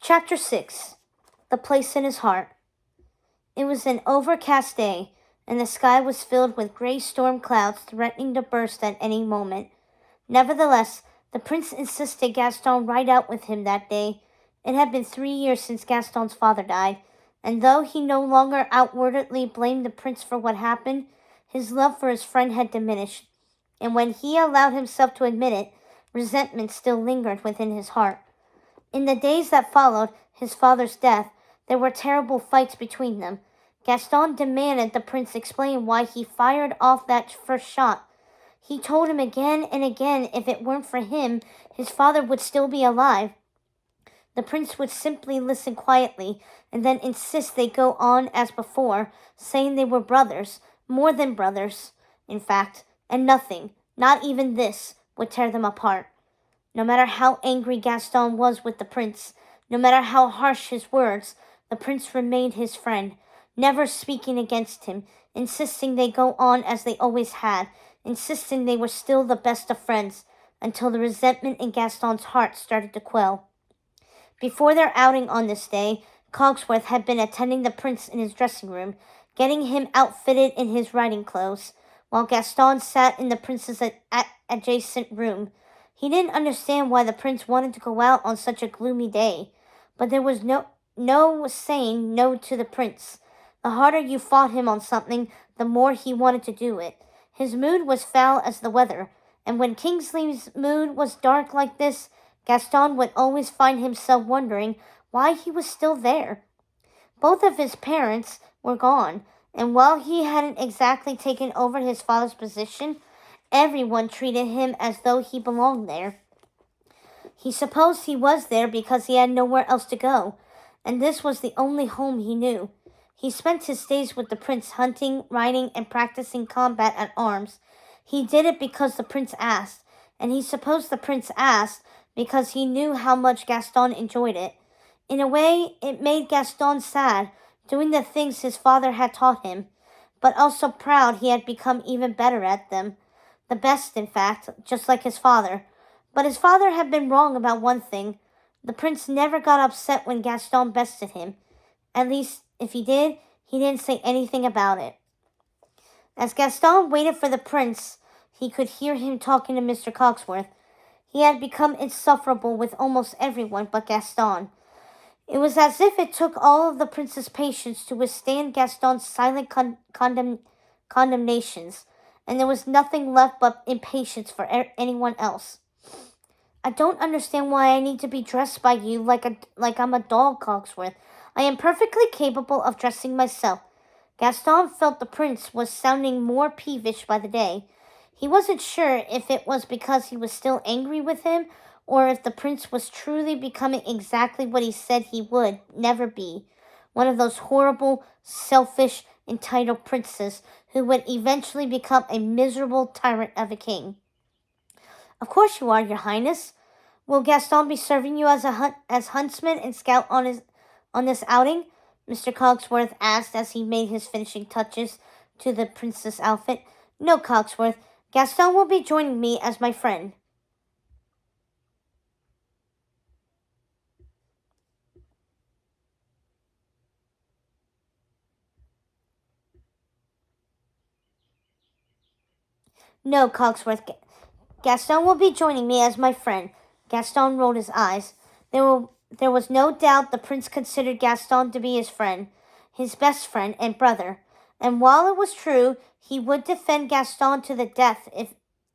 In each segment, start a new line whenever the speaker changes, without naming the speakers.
Chapter 6. The Place in His Heart. It was an overcast day, and the sky was filled with gray storm clouds threatening to burst at any moment. Nevertheless, the prince insisted Gaston ride out with him that day. It had been 3 years since Gaston's father died, and though he no longer outwardly blamed the prince for what happened, his love for his friend had diminished, and when he allowed himself to admit it, resentment still lingered within his heart. In the days that followed his father's death, there were terrible fights between them. Gaston demanded the prince explain why he fired off that first shot. He told him again and again if it weren't for him, his father would still be alive. The prince would simply listen quietly and then insist they go on as before, saying they were brothers, more than brothers, in fact, and nothing, not even this, would tear them apart. No matter how angry Gaston was with the prince, no matter how harsh his words, the prince remained his friend, never speaking against him, insisting they go on as they always had, insisting they were still the best of friends, until the resentment in Gaston's heart started to quell. Before their outing on this day, Cogsworth had been attending the prince in his dressing room, getting him outfitted in his riding clothes, while Gaston sat in the prince's adjacent room. He didn't understand why the prince wanted to go out on such a gloomy day, but there was no saying no to the prince. The harder you fought him on something, the more he wanted to do it. His mood was foul as the weather, and when Kingsley's mood was dark like this, Gaston would always find himself wondering why he was still there. Both of his parents were gone, and while he hadn't exactly taken over his father's position, everyone treated him as though he belonged there. He supposed he was there because he had nowhere else to go, and this was the only home he knew. He spent his days with the prince hunting, riding, and practicing combat at arms. He did it because the prince asked, and he supposed the prince asked because he knew how much Gaston enjoyed it. In a way, it made Gaston sad, doing the things his father had taught him, but also proud he had become even better at them. The best, in fact, just like his father. But his father had been wrong about one thing. The prince never got upset when Gaston bested him. At least, if he did, he didn't say anything about it. As Gaston waited for the prince, he could hear him talking to Mr. Cogsworth. He had become insufferable with almost everyone but Gaston. It was as if it took all of the prince's patience to withstand Gaston's silent condemnations, and there was nothing left but impatience for anyone else. I don't understand why I need to be dressed by you like I'm a doll, Cogsworth. I am perfectly capable of dressing myself. Gaston felt the prince was sounding more peevish by the day. He wasn't sure if it was because he was still angry with him, or if the prince was truly becoming exactly what he said he would never be, one of those horrible, selfish, entitled princes who would eventually become a miserable tyrant of a king. Of course you are, your highness. Will Gaston be serving you as huntsman and scout on this outing? Mr. Cogsworth asked as he made his finishing touches to the prince's outfit. No, Cogsworth. Gaston will be joining me as my friend. No, Cogsworth. Gaston will be joining me as my friend. Gaston rolled his eyes. There was no doubt the prince considered Gaston to be his friend, his best friend and brother. And while it was true he would defend Gaston to the death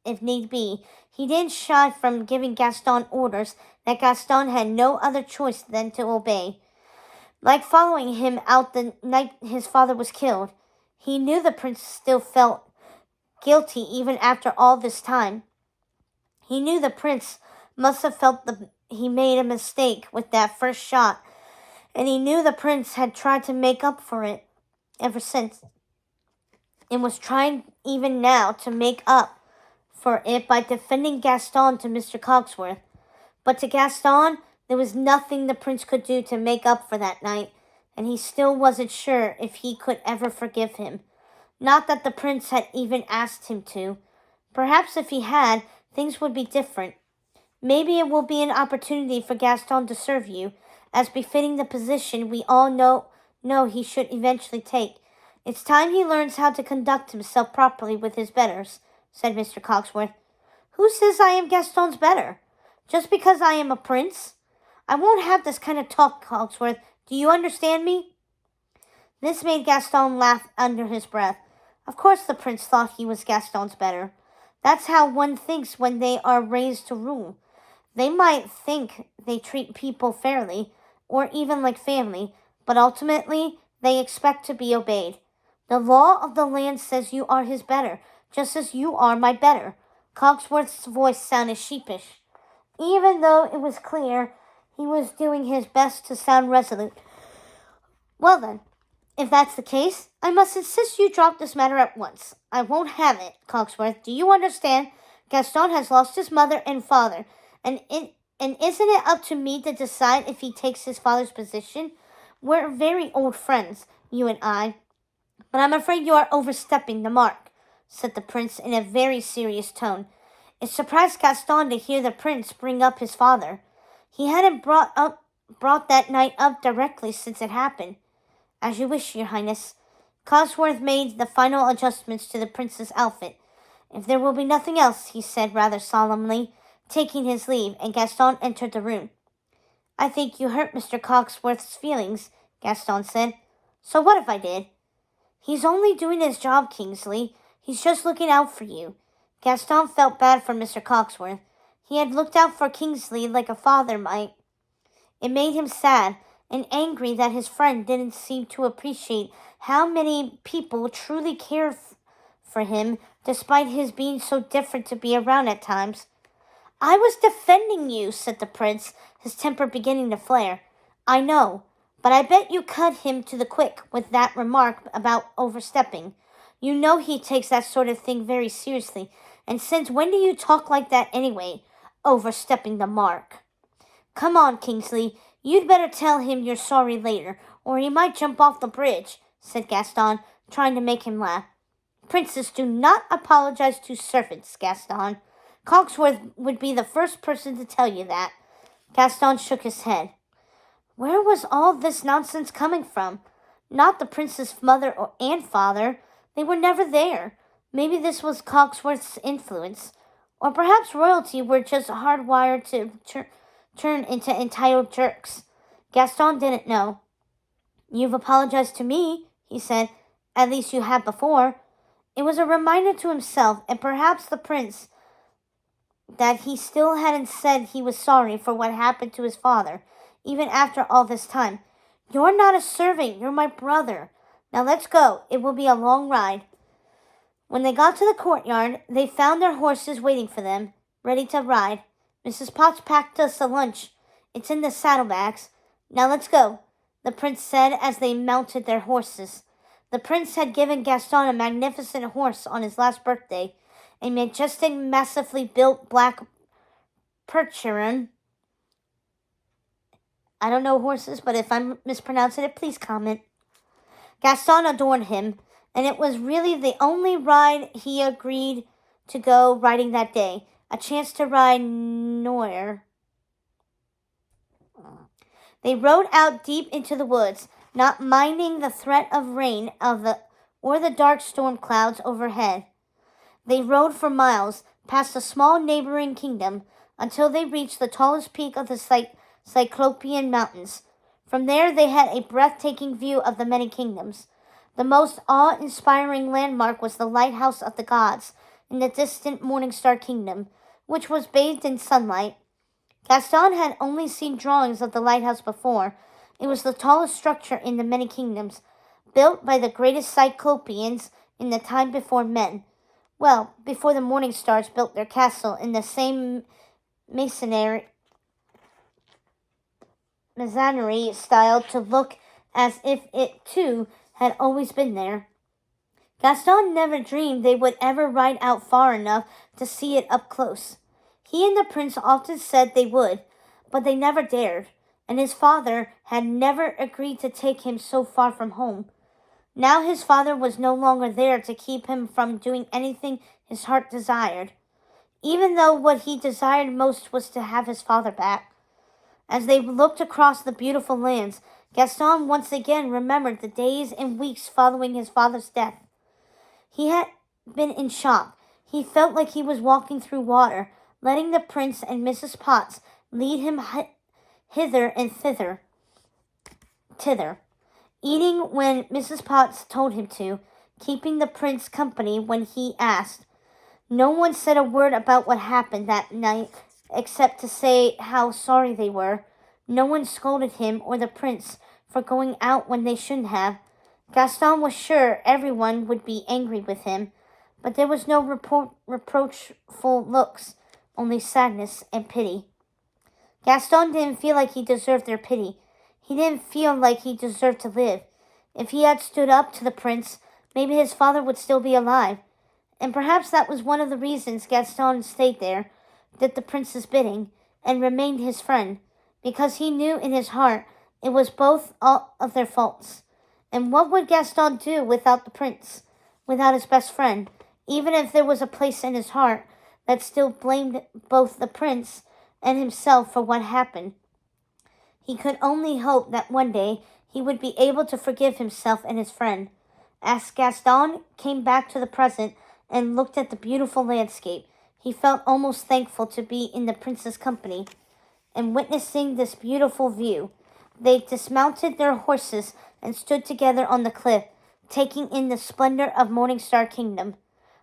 if need be, he didn't shy from giving Gaston orders that Gaston had no other choice than to obey. Like following him out the night his father was killed. He knew the prince still felt guilty even after all this time. He knew the prince must have felt he made a mistake with that first shot, and he knew the prince had tried to make up for it ever since, and was trying even now to make up for it by defending Gaston to Mr. Cogsworth. But to Gaston, there was nothing the prince could do to make up for that night, and he still wasn't sure if he could ever forgive him. Not that the prince had even asked him to. Perhaps if he had, things would be different. Maybe it will be an opportunity for Gaston to serve you, as befitting the position we all know he should eventually take. It's time he learns how to conduct himself properly with his betters, said Mr. Cogsworth. Who says I am Gaston's better? Just because I am a prince? I won't have this kind of talk, Cogsworth. Do you understand me? This made Gaston laugh under his breath. Of course the prince thought he was Gaston's better. That's how one thinks when they are raised to rule. They might think they treat people fairly, or even like family, but ultimately they expect to be obeyed. The law of the land says you are his better, just as you are my better. Cogsworth's voice sounded sheepish, even though it was clear he was doing his best to sound resolute. Well then, if that's the case, I must insist you drop this matter at once. I won't have it, Cogsworth. Do you understand? Gaston has lost his mother and father, and isn't it up to me to decide if he takes his father's position? We're very old friends, you and I, but I'm afraid you are overstepping the mark, said the prince in a very serious tone. It surprised Gaston to hear the prince bring up his father. He hadn't brought that night up directly since it happened. As you wish, your highness. Cogsworth made the final adjustments to the prince's outfit. If there will be nothing else, he said rather solemnly, taking his leave, and Gaston entered the room. I think you hurt Mr. Cogsworth's feelings, Gaston said. So what if I did? He's only doing his job, Kingsley. He's just looking out for you. Gaston felt bad for Mr. Cogsworth. He had looked out for Kingsley like a father might. It made him sad and angry that his friend didn't seem to appreciate how many people truly cared for him, despite his being so different to be around at times. I was defending you, said the prince, his temper beginning to flare. I know, but I bet you cut him to the quick with that remark about overstepping. You know he takes that sort of thing very seriously, and since when do you talk like that anyway? Overstepping the mark. Come on, Kingsley, you'd better tell him you're sorry later, or he might jump off the bridge, said Gaston, trying to make him laugh. Princes do not apologize to servants, Gaston. Cogsworth would be the first person to tell you that. Gaston shook his head. Where was all this nonsense coming from? Not the prince's mother and father. They were never there. Maybe this was Cogsworth's influence. Or perhaps royalty were just hardwired to turn into entitled jerks. Gaston didn't know. You've apologized to me, he said. At least you have before. It was a reminder to himself, and perhaps the prince, that he still hadn't said he was sorry for what happened to his father, even after all this time. You're not a servant, you're my brother. Now let's go. It will be a long ride. When they got to the courtyard, they found their horses waiting for them, ready to ride. Mrs. Potts packed us a lunch. It's in the saddlebags. Now let's go, the prince said as they mounted their horses. The prince had given Gaston a magnificent horse on his last birthday, a majestic, massively built black Percheron. I don't know horses, but if I'm mispronouncing it, please comment. Gaston adored him, and it was really the only ride he agreed to go riding that day, a chance to ride Noir. They rode out deep into the woods, not minding the threat of rain or the dark storm clouds overhead. They rode for miles, past a small neighboring kingdom, until they reached the tallest peak of the Cyclopean Mountains. From there they had a breathtaking view of the many kingdoms. The most awe-inspiring landmark was the Lighthouse of the Gods in the distant Morningstar Kingdom, which was bathed in sunlight. Gaston had only seen drawings of the lighthouse before. It was the tallest structure in the many kingdoms, built by the greatest Cyclopeans in the time before men. Well, before the Morningstars built their castle in the same masonry style to look as if it, too, had always been there. Gaston never dreamed they would ever ride out far enough to see it up close. He and the prince often said they would, but they never dared, and his father had never agreed to take him so far from home. Now his father was no longer there to keep him from doing anything his heart desired. even though what he desired most was to have his father back. As they looked across the beautiful lands, Gaston once again remembered the days and weeks following his father's death. He had been in shock. He felt like he was walking through water, letting the prince and Mrs. Potts lead him hither and thither, eating when Mrs. Potts told him to, keeping the prince company when he asked. No one said a word about what happened that night except to say how sorry they were. No one scolded him or the prince for going out when they shouldn't have. Gaston was sure everyone would be angry with him, but there was no reproachful looks, only sadness and pity. Gaston didn't feel like he deserved their pity. He didn't feel like he deserved to live. If he had stood up to the prince, maybe his father would still be alive. And perhaps that was one of the reasons Gaston stayed there, did the prince's bidding, and remained his friend, because he knew in his heart it was both all of their faults. And what would Gaston do without the prince, without his best friend, even if there was a place in his heart that still blamed both the prince and himself for what happened? He could only hope that one day he would be able to forgive himself and his friend. As Gaston came back to the present and looked at the beautiful landscape, he felt almost thankful to be in the prince's company and witnessing this beautiful view. They dismounted their horses and stood together on the cliff, taking in the splendor of Morningstar Kingdom,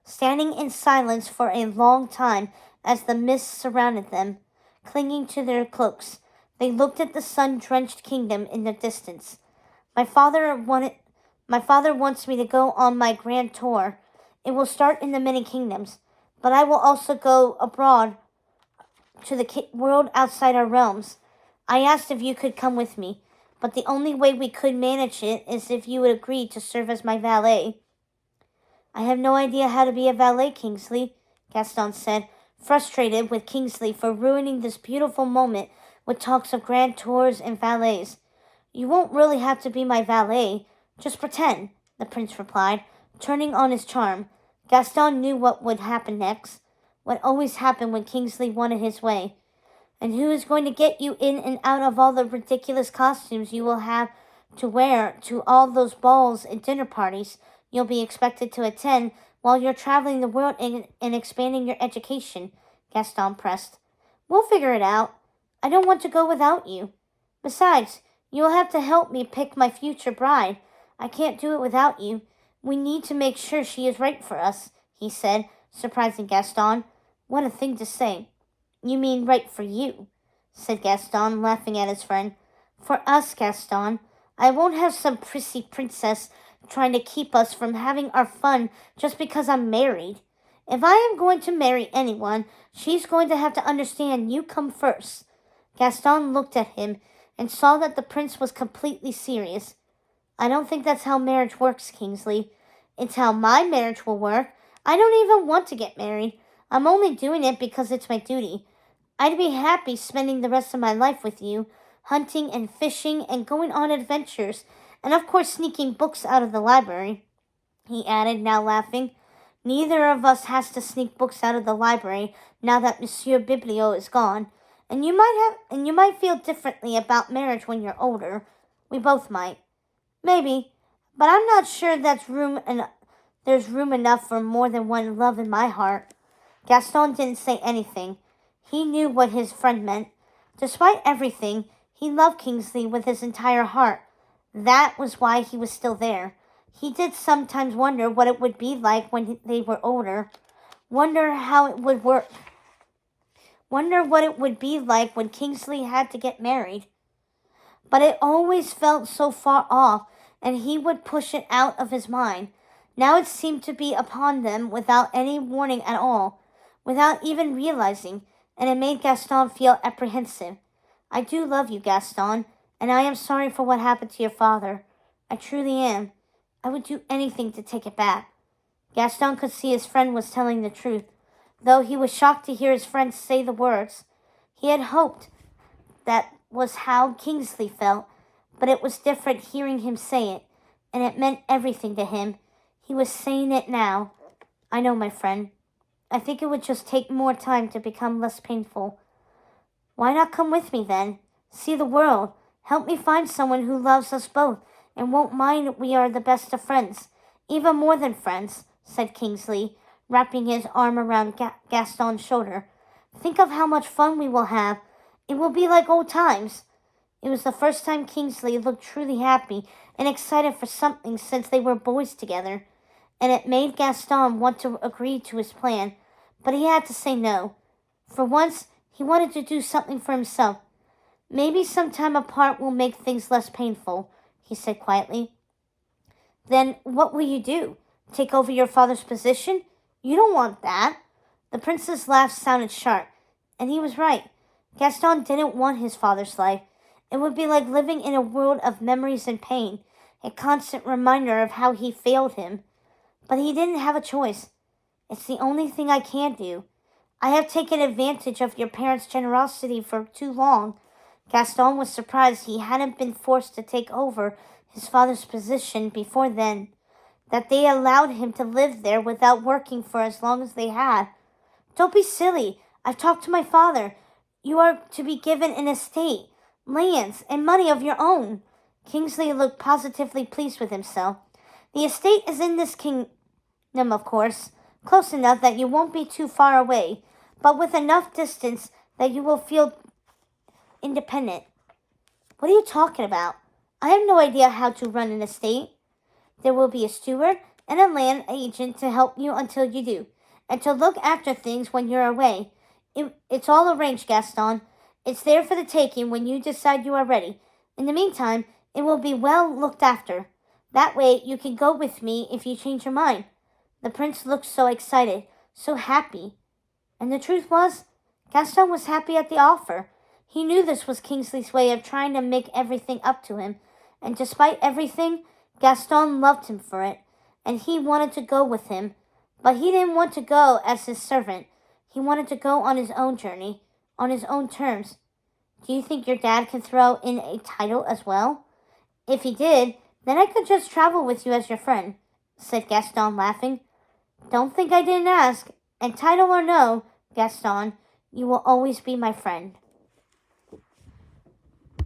standing in silence for a long time as the mist surrounded them. Clinging to their cloaks, they looked at the sun-drenched kingdom in the distance. My father wants me to go on my grand tour. It will start in the many kingdoms, but I will also go abroad to the world outside our realms. I asked if you could come with me, but the only way we could manage it is if you would agree to serve as my valet. I have no idea how to be a valet, Kingsley, Gaston said, frustrated with Kingsley for ruining this beautiful moment with talks of grand tours and valets. You won't really have to be my valet. Just pretend, the prince replied, turning on his charm. Gaston knew what would happen next, what always happened when Kingsley wanted his way. And who is going to get you in and out of all the ridiculous costumes you will have to wear to all those balls and dinner parties you'll be expected to attend while you're traveling the world and expanding your education? Gaston pressed. We'll figure it out. I don't want to go without you. Besides, you'll have to help me pick my future bride. I can't do it without you. We need to make sure she is right for us, he said, surprising Gaston. What a thing to say. You mean right for you, said Gaston, laughing at his friend. For us, Gaston. I won't have some prissy princess trying to keep us from having our fun just because I'm married. If I am going to marry anyone, she's going to have to understand you come first. Gaston looked at him and saw that the prince was completely serious. I don't think that's how marriage works, Kingsley. It's how my marriage will work. I don't even want to get married. I'm only doing it because it's my duty. I'd be happy spending the rest of my life with you, hunting and fishing and going on adventures, and of course sneaking books out of the library, he added, now laughing. Neither of us has to sneak books out of the library now that Monsieur Bibliot is gone, and you might feel differently about marriage when you're older. We both might. Maybe, but I'm not sure there's room enough for more than one love in my heart. Gaston didn't say anything. He knew what his friend meant. Despite everything, he loved Kingsley with his entire heart. That was why he was still there. He did sometimes wonder what it would be like when they were older. Wonder how it would work. Wonder what it would be like when Kingsley had to get married. But it always felt so far off, and he would push it out of his mind. Now it seemed to be upon them without any warning at all, without even realizing, and it made Gaston feel apprehensive. I do love you, Gaston, and I am sorry for what happened to your father. I truly am. I would do anything to take it back. Gaston could see his friend was telling the truth, though he was shocked to hear his friend say the words. He had hoped that was how Kingsley felt, but it was different hearing him say it, and it meant everything to him. He was saying it now. I know, my friend. I think it would just take more time to become less painful. Why not come with me then? See the world. Help me find someone who loves us both and won't mind we are the best of friends. Even more than friends, said Kingsley, wrapping his arm around Gaston's shoulder. Think of how much fun we will have. It will be like old times. It was the first time Kingsley looked truly happy and excited for something since they were boys together, and it made Gaston want to agree to his plan, but he had to say no. For once, he wanted to do something for himself. Maybe some time apart will make things less painful, he said quietly. Then what will you do? Take over your father's position? You don't want that. The prince's laugh sounded sharp, and he was right. Gaston didn't want his father's life. It would be like living in a world of memories and pain, a constant reminder of how he failed him. But he didn't have a choice. It's the only thing I can do. I have taken advantage of your parents' generosity for too long. Gaston was surprised he hadn't been forced to take over his father's position before then, that they allowed him to live there without working for as long as they had. Don't be silly. I've talked to my father. You are to be given an estate, lands, and money of your own. Kingsley looked positively pleased with himself. The estate is in this kingdom, of course, close enough that you won't be too far away, but with enough distance that you will feel independent. What are you talking about? I have no idea how to run an estate. There will be a steward and a land agent to help you until you do, and to look after things when you're away. It's all arranged, Gaston. It's there for the taking when you decide you are ready. In the meantime, it will be well looked after. That way you can go with me if you change your mind. The prince looked so excited, so happy. And the truth was, Gaston was happy at the offer. He knew this was Kingsley's way of trying to make everything up to him, and despite everything, Gaston loved him for it, and he wanted to go with him. But he didn't want to go as his servant. He wanted to go on his own journey, on his own terms. Do you think your dad can throw in a title as well? If he did, then I could just travel with you as your friend, said Gaston, laughing. Don't think I didn't ask, and title or no, Gaston, you will always be my friend.